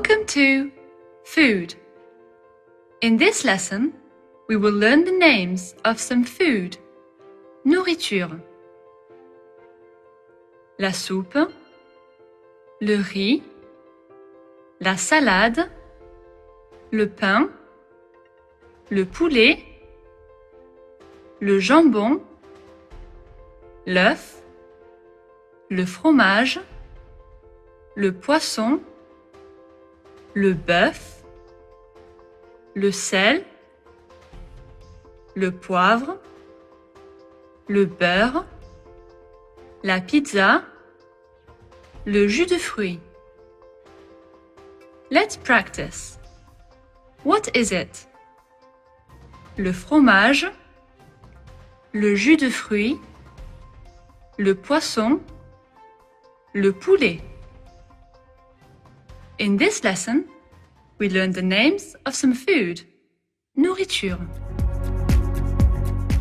Welcome to Food. In this lesson, we will learn the names of some food, nourriture. La soupe, le riz, la salade, le pain, le poulet, le jambon, l'œuf, le fromage, le poisson, le bœuf, le sel, le poivre, le beurre, la pizza, le jus de fruits. Let's practice. What is it? Le fromage, le jus de fruits, le poisson, le poulet. In this lesson, we learn the names of some food, nourriture.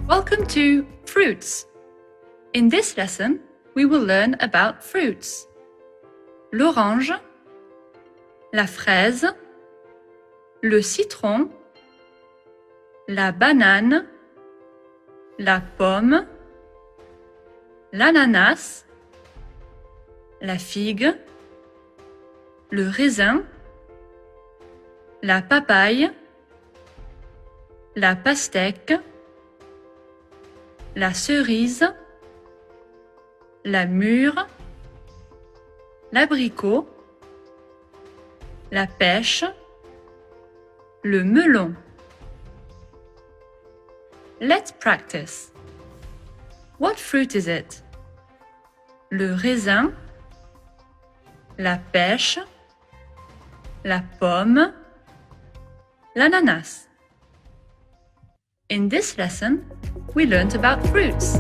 Welcome to Fruits. In this lesson, we will learn about fruits. L'orange, la fraise, le citron, la banane, la pomme, l'ananas, la figue, le raisin, la papaye, la pastèque, la cerise, la mûre, l'abricot, la pêche, le melon. Let's practice. What fruit is it? Le raisin, la pêche, la pomme, l'ananas. In this lesson, we learned about fruits.